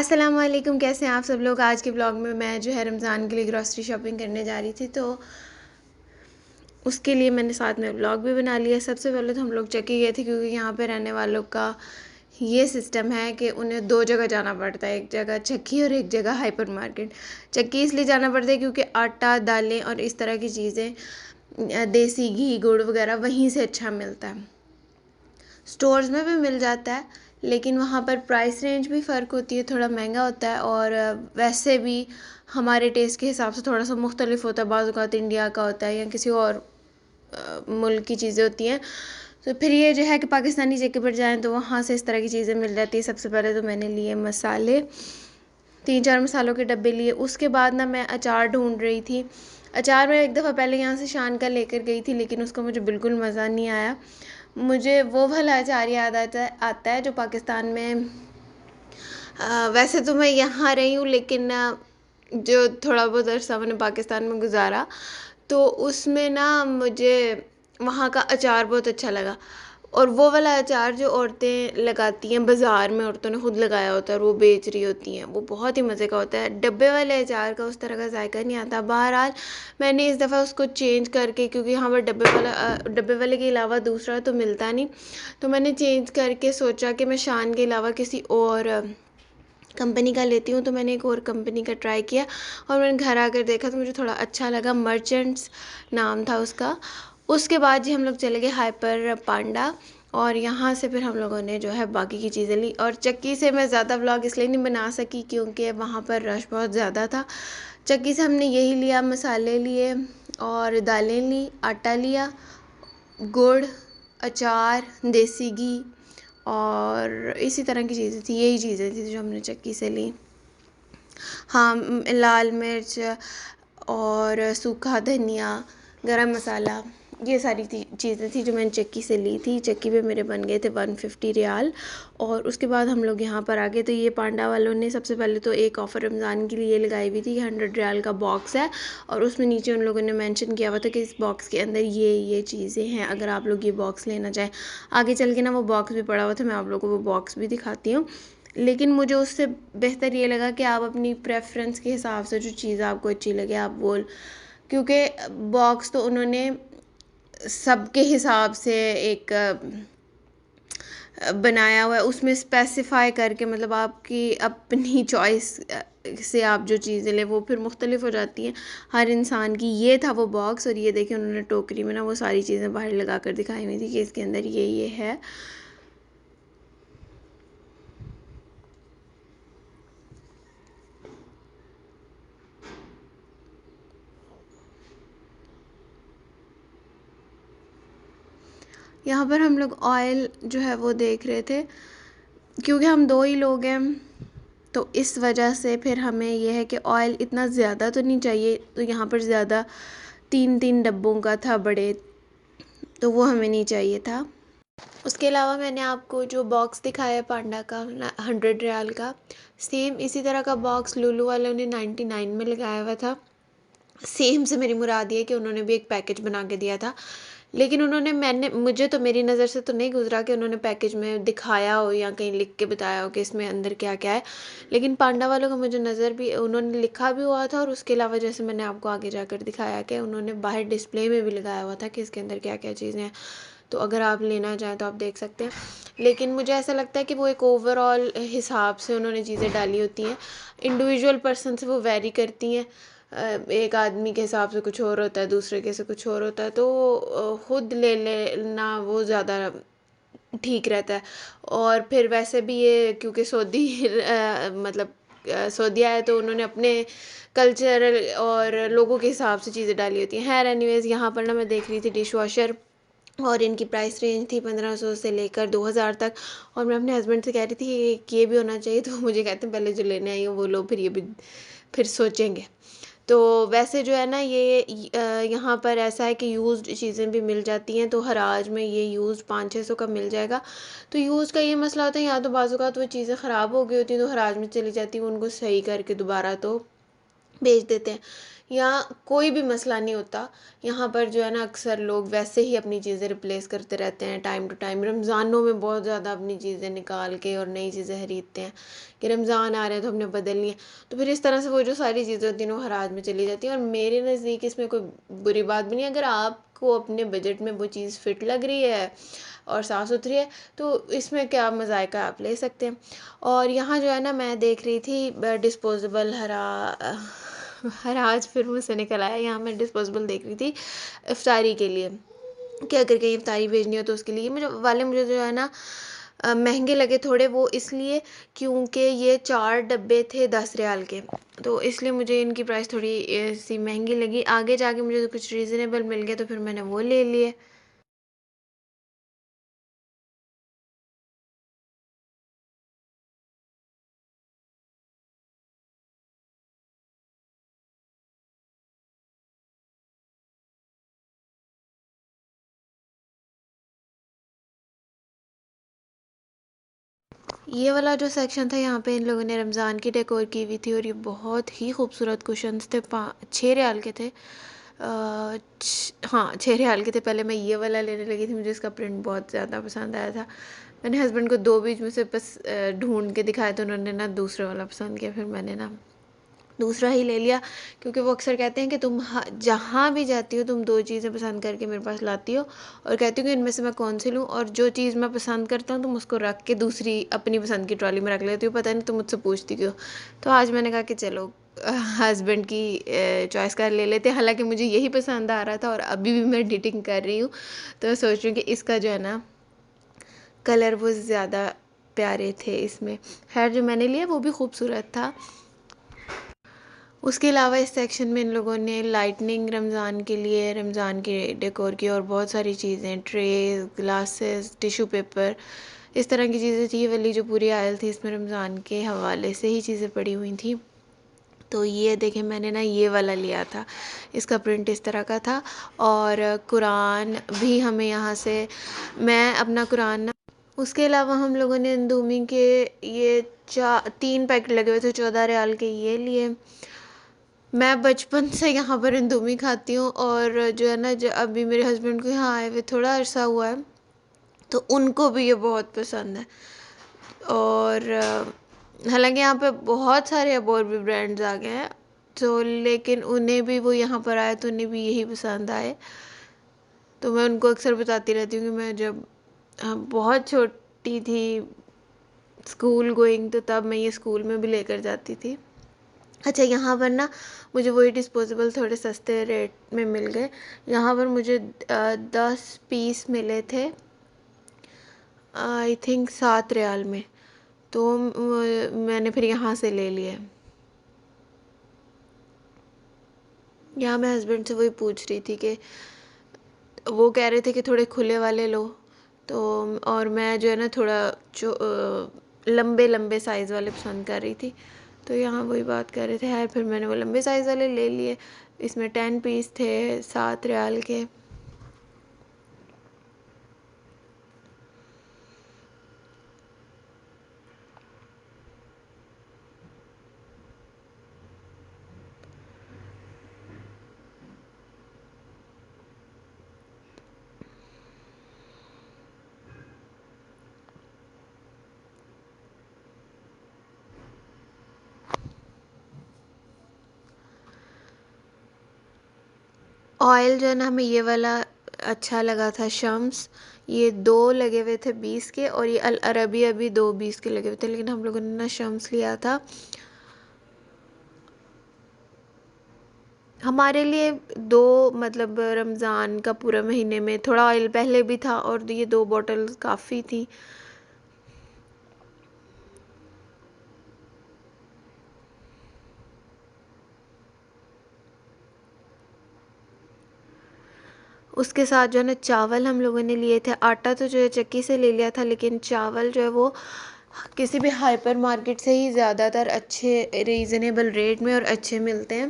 अस्सलाम वालेकुम, कैसे हैं आप सब लोग। आज के ब्लॉग में मैं जो है रमज़ान के लिए ग्रॉसरी शॉपिंग करने जा रही थी, तो उसके लिए मैंने साथ में ब्लॉग भी बना लिया। सबसे पहले तो हम लोग चक्की गए थे, क्योंकि यहाँ पे रहने वालों का ये सिस्टम है कि उन्हें दो जगह जाना पड़ता है, एक जगह चक्की और एक जगह हाइपर मार्केट। चक्की इसलिए जाना पड़ता है क्योंकि आटा, दालें और इस तरह की चीज़ें, देसी घी, गुड़ वगैरह वहीं से अच्छा मिलता है। स्टोर्स में भी मिल जाता है, लेकिन वहाँ पर प्राइस रेंज भी फ़र्क होती है, थोड़ा महंगा होता है। और वैसे भी हमारे टेस्ट के हिसाब से थोड़ा सा मुख्तलिफ होता है। बाज़ औक़ात इंडिया का होता है या किसी और मुल्क की चीज़ें होती हैं। तो फिर ये जो है कि पाकिस्तानी जगह पर जाएँ तो वहाँ से इस तरह की चीज़ें मिल जाती है। सबसे पहले तो मैंने लिए मसाले, 3-4 मसालों के डब्बे लिए। उसके बाद ना मैं अचार ढूंढ रही थी। अचार मैं एक दफ़ा पहले यहाँ से शान का लेकर गई थी, लेकिन उसका मुझे बिल्कुल मज़ा नहीं आया। मुझे वो वाला अचार याद आता है जो पाकिस्तान में, वैसे तो मैं यहाँ रही हूँ, लेकिन जो थोड़ा बहुत अरसा मैंने पाकिस्तान में गुजारा, तो उसमें ना मुझे वहाँ का अचार बहुत अच्छा लगा। और वो वाला अचार जो औरतें लगाती हैं बाज़ार में, औरतों ने खुद लगाया होता है और वो बेच रही होती हैं, वो बहुत ही मज़े का होता है। डब्बे वाले अचार का उस तरह का जायका नहीं आता। बहरहाल मैंने इस दफ़ा उसको चेंज करके, क्योंकि यहाँ पर डब्बे वाले के अलावा दूसरा तो मिलता नहीं, तो मैंने चेंज करके सोचा कि मैं शान के अलावा किसी और कंपनी का लेती हूँ। तो मैंने एक और कंपनी का ट्राई किया और मैंने घर आकर देखा तो मुझे थोड़ा अच्छा लगा। मर्चेंट्स नाम था उसका। उसके बाद जी हम लोग चले गए हाइपर पांडा, और यहाँ से फिर हम लोगों ने जो है बाकी की चीज़ें ली। और चक्की से मैं ज़्यादा व्लॉग इसलिए नहीं बना सकी क्योंकि वहाँ पर रश बहुत ज़्यादा था। चक्की से हमने यही लिया, मसाले लिए और दालें ली, आटा लिया, गुड़, अचार, देसी घी और इसी तरह की चीज़ें थी। यही चीज़ें थी जो हमने चक्की से ली। हाँ, लाल मिर्च और सूखा धनिया, गरम मसाला, ये सारी चीज़ें थी जो मैंने चक्की से ली थी। चक्की पे मेरे बन गए थे 150 रियाल। और उसके बाद हम लोग यहाँ पर आ गए। तो ये पांडा वालों ने सबसे पहले तो एक ऑफ़र रमज़ान के लिए लगाई हुई थी कि 100 रियाल का बॉक्स है, और उसमें नीचे उन लोगों ने मेंशन किया हुआ था कि इस बॉक्स के अंदर ये चीज़ें हैं, अगर आप लोग ये बॉक्स लेना चाहें। आगे चल के ना वो बॉक्स भी पड़ा हुआ था, मैं आप लोगों को वो बॉक्स भी दिखाती हूँ। लेकिन मुझे उससे बेहतर ये लगा कि आप अपनी प्रेफरेंस के हिसाब से जो चीज़ आपको अच्छी लगे आप वो, क्योंकि बॉक्स तो उन्होंने सबके हिसाब से एक बनाया हुआ है, उसमें स्पेसिफ़ाई करके, मतलब आपकी अपनी चॉइस से आप जो चीज़ें लें वो फिर मुख्तलिफ हो जाती हैं हर इंसान की। ये था वो बॉक्स, और ये देखिए उन्होंने टोकरी में ना वो सारी चीज़ें बाहर लगा कर दिखाई हुई थी कि इसके अंदर ये है। यहाँ पर हम लोग ऑयल जो है वो देख रहे थे, क्योंकि हम 2 ही लोग हैं, तो इस वजह से फिर हमें ये है कि ऑयल इतना ज़्यादा तो नहीं चाहिए। तो यहाँ पर ज़्यादा 3-3 डब्बों का था बड़े, तो वो हमें नहीं चाहिए था। उसके अलावा मैंने आपको जो बॉक्स दिखाया है पांडा का 100 रियाल का, सेम इसी तरह का बॉक्स लुलु वालों ने 99 में लगाया हुआ था। सेम से मेरी मुराद ये कि उन्होंने भी एक पैकेज बना के दिया था, लेकिन मुझे तो मेरी नज़र से तो नहीं गुजरा कि उन्होंने पैकेज में दिखाया हो या कहीं लिख के बताया हो कि इसमें अंदर क्या क्या है। लेकिन पांडा वालों का मुझे नज़र भी, उन्होंने लिखा भी हुआ था, और उसके अलावा जैसे मैंने आपको आगे जाकर दिखाया कि उन्होंने बाहर डिस्प्ले में भी लगाया हुआ था कि इसके अंदर क्या क्या चीज़ें हैं। तो अगर आप लेना चाहें तो आप देख सकते हैं। लेकिन मुझे ऐसा लगता है कि वो एक ओवरऑल हिसाब से उन्होंने चीज़ें डाली होती हैं, इंडिविजुअल पर्सन से वो वेरी करती हैं। एक आदमी के हिसाब से कुछ और होता है, दूसरे के से कुछ और होता है, तो खुद ले लेना वो ज़्यादा ठीक रहता है। और फिर वैसे भी ये क्योंकि सऊदी मतलब सऊदीया है, तो उन्होंने अपने कल्चर और लोगों के हिसाब से चीज़ें डाली होती हैं। खैर एनीवेज़, यहाँ पर ना मैं देख रही थी डिश वॉशर, और इनकी प्राइस रेंज थी 1500 से लेकर 2000 तक। और मैं अपने हस्बैंड से कह रही थी कि ये भी होना चाहिए, तो वो मुझे कहते हैं पहले जो लेने आई हो वो लो, फिर ये भी फिर सोचेंगे। तो वैसे जो है ना ये यहाँ पर ऐसा है कि यूज़्ड चीज़ें भी मिल जाती हैं। तो हराज में ये यूज़्ड 500-600 का मिल जाएगा। तो यूज़ का ये मसला होता है, या तो बाज़ औक़ात वो चीज़ें ख़राब हो गई होती हैं तो हराज में चली जाती हैं, उनको सही करके दोबारा तो बेच देते हैं। यहाँ कोई भी मसला नहीं होता। यहाँ पर जो है ना अक्सर लोग वैसे ही अपनी चीज़ें रिप्लेस करते रहते हैं टाइम टू टाइम। रमज़ानों में बहुत ज़्यादा अपनी चीज़ें निकाल के और नई चीज़ें खरीदते हैं कि रमज़ान आ रहे हैं तो हमने बदलनी है। तो फिर इस तरह से वो जो सारी चीज़ें होती हैं वो हराज में चली जाती हैं, और मेरे नज़दीक इसमें कोई बुरी बात भी नहीं है। अगर आपको अपने बजट में वो चीज़ फिट लग रही है और साफ़ सुथरी है तो इसमें क्या मज़ायका आप ले सकते हैं। और यहाँ जो है ना मैं देख रही थी डिस्पोजेबल हराज फिर मुझसे निकल आया। यहाँ मैं डिस्पोजेबल देख रही थी इफ्तारी के लिए, कि अगर कहीं इफ्तारी भेजनी हो तो उसके लिए मुझे जो है ना महंगे लगे थोड़े, वो इसलिए क्योंकि ये 4 डब्बे थे 10 रियाल के, तो इसलिए मुझे इनकी प्राइस थोड़ी सी महंगी लगी। आगे जाके मुझे तो कुछ रीज़नेबल मिल गए तो फिर मैंने वो ले लिए। ये वाला जो सेक्शन था यहाँ पे इन लोगों ने रमज़ान की डेकोर की हुई थी, और ये बहुत ही खूबसूरत कुशन्स थे। 6 रियाल के थे। हाँ 6 रियाल के थे। पहले मैं ये वाला लेने लगी थी, मुझे इसका प्रिंट बहुत ज़्यादा पसंद आया था। मैंने हस्बैंड को दो बीच में से बस ढूंढ के दिखाया तो उन्होंने ना दूसरा वाला पसंद किया, फिर मैंने ना दूसरा ही ले लिया। क्योंकि वो अक्सर कहते हैं कि तुम जहाँ भी जाती हो तुम दो चीज़ें पसंद करके मेरे पास लाती हो और कहती हो कि इनमें से मैं कौन सी लूँ, और जो चीज़ मैं पसंद करता हूँ तुम उसको रख के दूसरी अपनी पसंद की ट्रॉली में रख लेती हो। पता नहीं तुम मुझसे पूछती क्यों। तो आज मैंने कहा कि चलो हस्बैंड की चॉइस का ले लेते हैं। हालांकि मुझे यही पसंद आ रहा था और अभी भी मैं एडिटिंग कर रही हूँ, तो मैं सोच रही हूँ कि इसका जो है ना कलर वो ज़्यादा प्यारे थे इसमें। खैर जो मैंने लिया वो भी खूबसूरत था। उसके अलावा इस सेक्शन में इन लोगों ने लाइटनिंग रमज़ान के लिए, रमज़ान के डेकोर की और बहुत सारी चीज़ें, ट्रेज, ग्लासेस, टिश्यू पेपर, इस तरह की चीज़ें थी। ये वाली जो पूरी आयल थी इसमें रमज़ान के हवाले से ही चीज़ें पड़ी हुई थी। तो ये देखें मैंने ना ये वाला लिया था, इसका प्रिंट इस तरह का था। और कुरान भी हमें यहाँ से, मैं अपना कुरान ना, उसके अलावा हम लोगों ने अंदूमी के ये 3 पैकेट लगे हुए थे 14 रियाल के, ये लिए। मैं बचपन से यहाँ पर इंदोमी खाती हूँ, और जो है ना जो अभी मेरे हस्बैंड को यहाँ आए हुए थोड़ा अरसा हुआ है तो उनको भी ये बहुत पसंद है। और हालांकि यहाँ पे बहुत सारे अब और भी ब्रांड्स आ गए हैं, तो लेकिन उन्हें भी वो यहाँ पर आए तो उन्हें भी यही पसंद आए। तो मैं उनको अक्सर बताती रहती हूँ कि मैं जब बहुत छोटी थी, स्कूल गोइंग, तो तब मैं ये स्कूल में भी लेकर जाती थी। अच्छा यहाँ पर ना मुझे वही डिस्पोजेबल थोड़े सस्ते रेट में मिल गए। यहाँ पर मुझे 10 पीस मिले थे आई थिंक 7 रियाल में, तो मैंने फिर यहाँ से ले लिए। यहाँ मैं हस्बैंड से वही पूछ रही थी कि वो कह रहे थे कि थोड़े खुले वाले लो, तो और मैं जो है ना थोड़ा जो लंबे लंबे साइज़ वाले पसंद कर रही थी, तो यहाँ वही बात कर रहे थे। यार फिर मैंने वो लंबे साइज़ वाले ले लिए। इसमें 10 पीस थे 7 रियाल के। ऑयल जो है ना हमें ये वाला अच्छा लगा था, शम्स। ये 2 लगे हुए थे 20 के, और ये अल अरबी अभी 2 20 के लगे हुए थे, लेकिन हम लोगों ने ना शम्स लिया था। हमारे लिए दो, मतलब रमज़ान का पूरा महीने में थोड़ा ऑयल पहले भी था, और ये 2 बॉटल्स काफ़ी थी। उसके साथ जो है ना चावल हम लोगों ने लिए थे। आटा तो जो है चक्की से ले लिया था, लेकिन चावल जो है वो किसी भी हाइपर मार्केट से ही ज़्यादातर अच्छे रीज़नेबल रेट में और अच्छे मिलते हैं।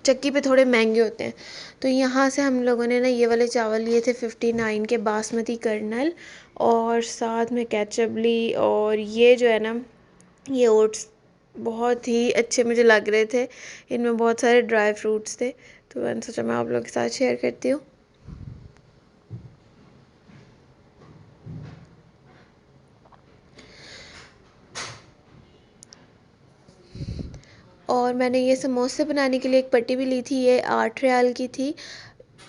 चक्की पे थोड़े महंगे होते हैं। तो यहाँ से हम लोगों ने ना ये वाले चावल लिए थे 59 के बासमती कर्नल, और साथ में केचप ली। और ये जो है ना ये ओट्स बहुत ही अच्छे मुझे लग रहे थे। इनमें बहुत सारे ड्राई फ्रूट्स थे, तो मैंने सोचा मैं आप लोगों के साथ शेयर करती हूँ। और मैंने ये समोसे बनाने के लिए एक पट्टी भी ली थी, ये 8 रियाल की थी।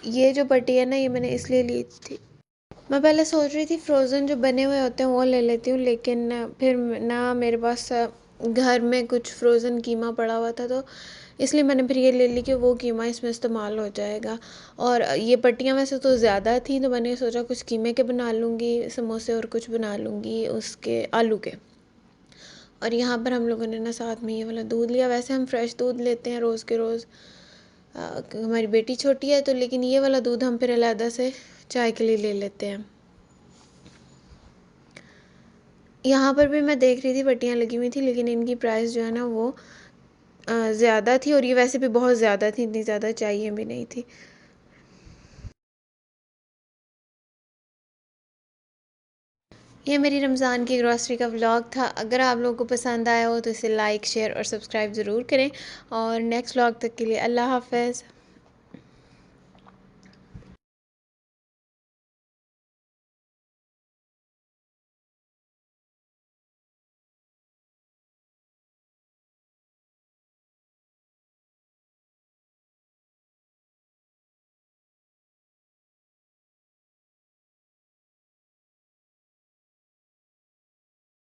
ये जो पट्टी है ना, ये मैंने इसलिए ली थी, मैं पहले सोच रही थी फ़्रोज़न जो बने हुए होते हैं वो ले लेती हूँ, लेकिन फिर ना मेरे पास घर में कुछ फ़्रोज़न कीमा पड़ा हुआ था, तो इसलिए मैंने फिर ये ले ली कि वो कीमा इसमें इस्तेमाल हो जाएगा। और ये पट्टियाँ वैसे तो ज़्यादा थी, तो मैंने सोचा कुछ कीमे के बना लूँगी समोसे और कुछ बना लूँगी उसके आलू के। और यहाँ पर हम लोगों ने ना साथ में ये वाला दूध लिया। वैसे हम फ्रेश दूध लेते हैं रोज़ के रोज़, हमारी बेटी छोटी है तो, लेकिन ये वाला दूध हम फिर अलहदा से चाय के लिए ले लेते हैं। यहाँ पर भी मैं देख रही थी पट्टियाँ लगी हुई थी, लेकिन इनकी प्राइस जो है ना वो ज़्यादा थी, और ये वैसे भी बहुत ज़्यादा थी, इतनी ज़्यादा चाहिए भी नहीं थी। ये मेरी रमज़ान की ग्रॉसरी का व्लॉग था। अगर आप लोगों को पसंद आया हो तो इसे लाइक शेयर और सब्सक्राइब ज़रूर करें। और नेक्स्ट व्लॉग तक के लिए अल्लाह हाफ़िज़।